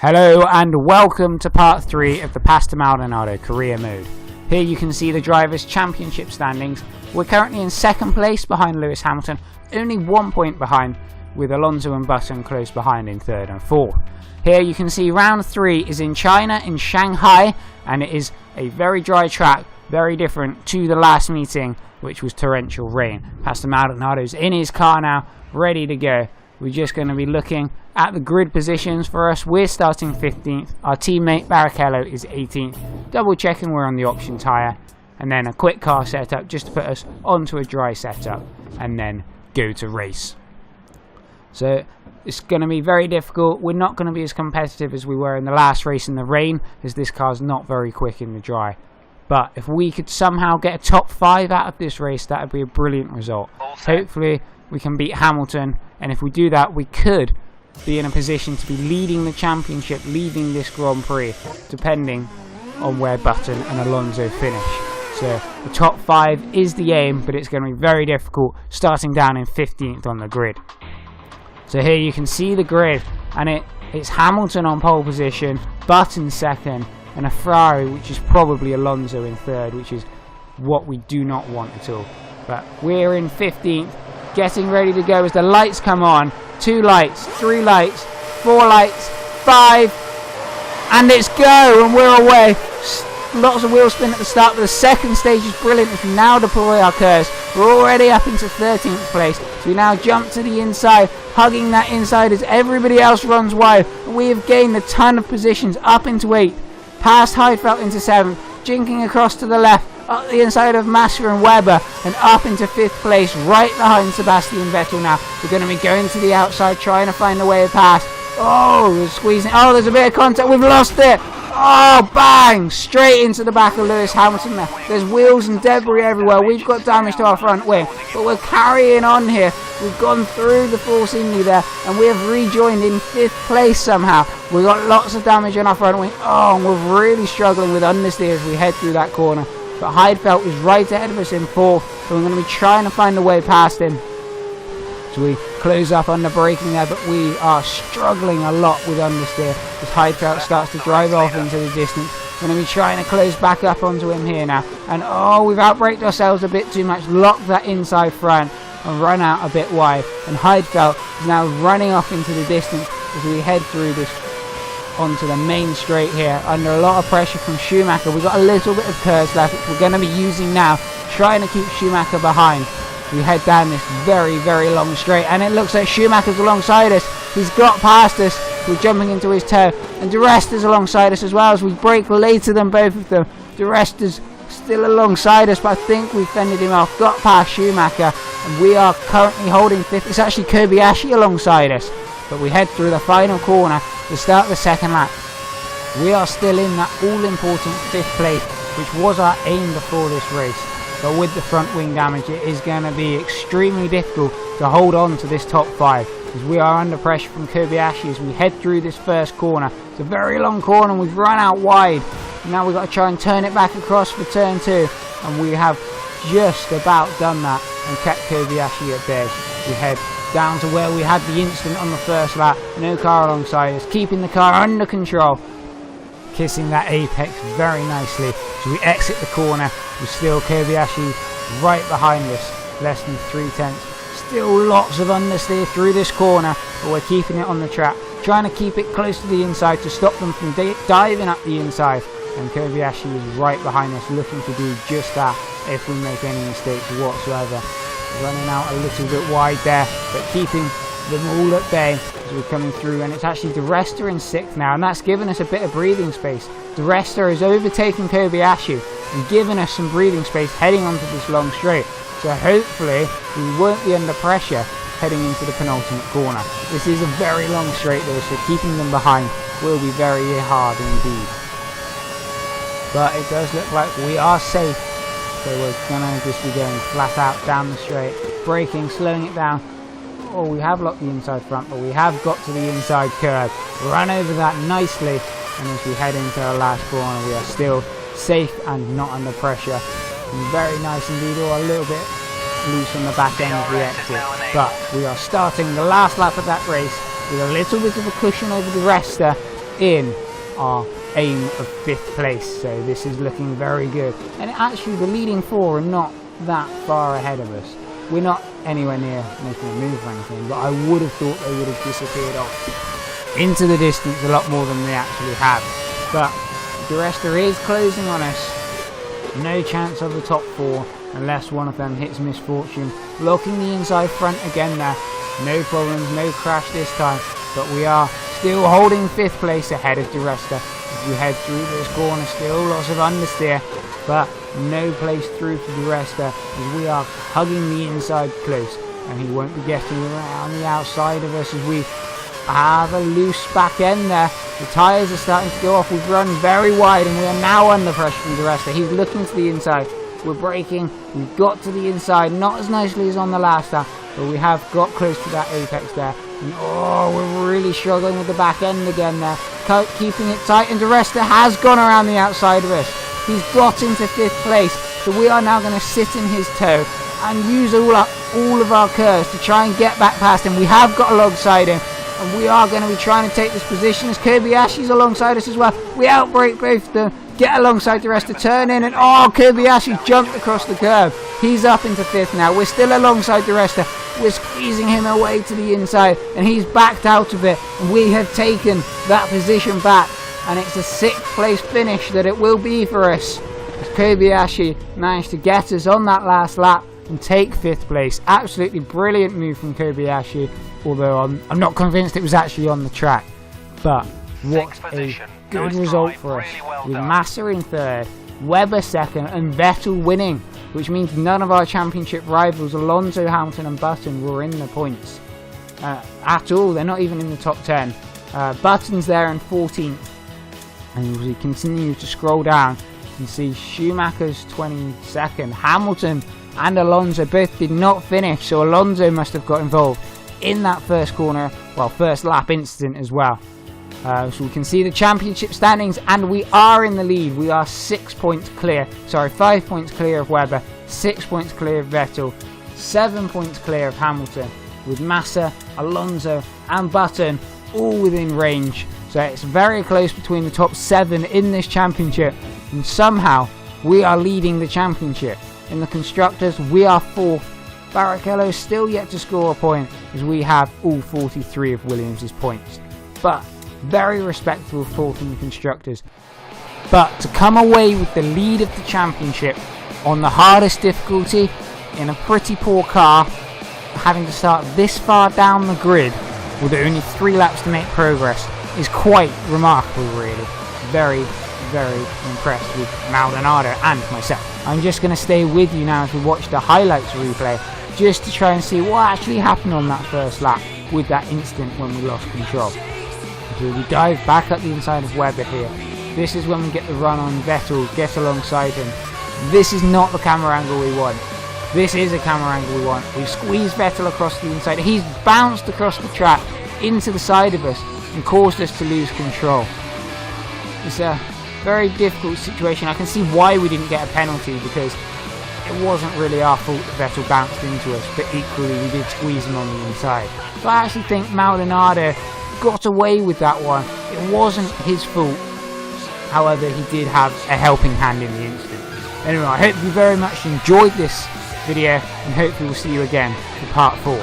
Hello and welcome to part 3 of the Pass to Maldonado career mode. Here you can see the drivers' championship standings. We're currently in second place behind Lewis Hamilton, only 1 point behind, with Alonso and Button close behind in third and fourth. Here you can see round 3 is in China, in Shanghai, and it is a very dry track, very different to the last meeting, which was torrential rain. Pass to Maldonado's in his car now, ready to go. We're just going to be looking at the grid positions for us. We're starting 15th. Our teammate Barrichello is 18th. Double checking we're on the option tyre. And then a quick car setup just to put us onto a dry setup. And then go to race. So it's going to be very difficult. We're not going to be as competitive as we were in the last race in the rain, as this car's not very quick in the dry. But if we could somehow get a top 5 out of this race, that would be a brilliant result. Hopefully we can beat Hamilton, and if we do that, we could be in a position to be leading the championship, leading this Grand Prix, depending on where Button and Alonso finish. So the top 5 is the aim, but it's going to be very difficult, starting down in 15th on the grid. So here you can see the grid, and it's Hamilton on pole position, Button second, and a Ferrari, which is probably Alonso in third, which is what we do not want at all. But we're in 15th, getting ready to go as the lights come on. 2 lights, 3 lights, 4 lights, 5, and it's go, and we're away. Lots of wheel spin at the start, but the second stage is brilliant as we now deploy our curves. We're already up into 13th place, so we now jump to the inside, hugging that inside as everybody else runs wide. And we have gained a ton of positions up into 8th, past Heidfeld into 7th, jinking across to the left, up the inside of Massa and Webber, and up into 5th place, right behind Sebastian Vettel now. We're going to be going to the outside, trying to find a way past. Oh, we're squeezing. Oh, there's a bit of contact. We've lost it. Oh, bang! Straight into the back of Lewis Hamilton there. There's wheels and debris everywhere. We've got damage to our front wing, but we're carrying on here. We've gone through the Force Indy there, and we have rejoined in 5th place somehow. We've got lots of damage on our front wing. Oh, and we're really struggling with understeer as we head through that corner. But Heidfeld is right ahead of us in 4th, so we're going to be trying to find a way past him. So we close up under braking there, but we are struggling a lot with understeer as Heidfeld starts to drive off into the distance. We're going to be trying to close back up onto him here now. And oh, we've outbraked ourselves a bit too much, locked that inside front and run out a bit wide. And Heidfeld is now running off into the distance as we head through this onto the main straight here, under a lot of pressure from Schumacher. We've got a little bit of curves left, which we're going to be using now, trying to keep Schumacher behind. We head down this very, very long straight, and it looks like Schumacher's alongside us. He's got past us. We're jumping into his toe, and De Resta's alongside us as well as we brake later than both of them. De Resta's still alongside us, but I think we fended him off, got past Schumacher, and we are currently holding 5th. It's actually Kobayashi alongside us, but we head through the final corner to start the second lap. We are still in that all-important 5th place, which was our aim before this race. But with the front wing damage, it is going to be extremely difficult to hold on to this top 5, as we are under pressure from Kobayashi as we head through this first corner. It's a very long corner, and we've run out wide. Now we've got to try and turn it back across for turn 2, and we have just about done that and kept Kobayashi at bay. We head down to where we had the incident on the first lap. No car alongside us, keeping the car under control, kissing that apex very nicely. So we exit the corner with still Kobayashi right behind us, less than 3/10. Still lots of understeer through this corner, but we're keeping it on the track, trying to keep it close to the inside to stop them from diving up the inside. And Kobayashi is right behind us, looking to do just that if we make any mistakes whatsoever. Running out a little bit wide there, but keeping them all at bay as we're coming through. And it's actually De Resta in 6th now, and that's given us a bit of breathing space. De Resta is overtaking Kobayashi and giving us some breathing space heading onto this long straight. So hopefully we won't be under pressure heading into the penultimate corner. This is a very long straight though, so keeping them behind will be very hard indeed. But it does look like we are safe. So we're going to just be going flat out down the straight, braking, slowing it down. Oh, we have locked the inside front, but we have got to the inside curve. Run over that nicely, and as we head into our last corner, we are still safe and not under pressure. And very nice indeed, or a little bit loose on the back end of the exit. But we are starting the last lap of that race with a little bit of a cushion over the Resta, in our aim of 5th place, so this is looking very good. And actually the leading 4 are not that far ahead of us. We're not anywhere near making a move or anything, but I would have thought they would have disappeared off into the distance a lot more than they actually have. But the Resta is closing on us. No chance of the top 4 unless one of them hits misfortune. Locking the inside front again there. No problems, no crash this time. But we are still holding 5th place ahead of the Resta. As we head through this corner, still lots of understeer. But no place through for the Resta as we are hugging the inside close. And he won't be getting around the outside of us as we have a loose back end there. The tyres are starting to go off. We've run very wide and we are now under pressure from the Resta. He's looking to the inside. We're braking. We've got to the inside. Not as nicely as on the last lap, but we have got close to that apex there. And oh, we're really struggling with the back end again there. Keeping it tight, and the Resta has gone around the outside of us. He's got into 5th place, so we are now going to sit in his toe and use all of our curves to try and get back past him. We have got alongside him, and we are going to be trying to take this position as Kobayashi's alongside us as well. We outbrake both of them, get alongside the Resta, turn in, and oh, Kobayashi jumped across the curb. He's up into 5th now. We're still alongside the Resta. We're squeezing him away to the inside, and he's backed out of it. And we have taken that position back, and it's a 6th place finish that it will be for us. As Kobayashi managed to get us on that last lap and take 5th place. Absolutely brilliant move from Kobayashi, although I'm not convinced it was actually on the track. But what a good result for us, with Massa in 3rd, Webber 2nd and Vettel winning, which means none of our championship rivals Alonso, Hamilton and Button were in the points at all. They're not even in the top 10. Button's there in 14th, and as we continue to scroll down you can see Schumacher's 22nd. Hamilton and Alonso both did not finish, so Alonso must have got involved in that first lap incident as well. So we can see the championship standings, and we are in the lead. We are 5 points clear of Webber, 6 points clear of Vettel, 7 points clear of Hamilton, with Massa, Alonso and Button all within range. So it's very close between the top 7 in this championship, and somehow we are leading the championship. In the constructors, we are 4th. Barrichello still yet to score a point, as we have all 43 of Williams' points. But very respectable 4th in the constructors. But to come away with the lead of the championship on the hardest difficulty in a pretty poor car, having to start this far down the grid with only 3 laps to make progress, is quite remarkable really. Very, very impressed with Maldonado and myself. I'm just going to stay with you now as we watch the highlights replay, just to try and see what actually happened on that first lap with that instant when we lost control. So we dive back up the inside of Webber here. This is when we get the run on Vettel, get alongside him. This is not the camera angle we want. This is a camera angle we want. We've squeezed Vettel across the inside. He's bounced across the track into the side of us and caused us to lose control. It's a very difficult situation. I can see why we didn't get a penalty, because it wasn't really our fault that Vettel bounced into us, but equally we did squeeze him on the inside. So I actually think Maldonado got away with that one. It wasn't his fault. However, he did have a helping hand in the incident. Anyway, I hope you very much enjoyed this video, and hopefully we'll see you again for part 4.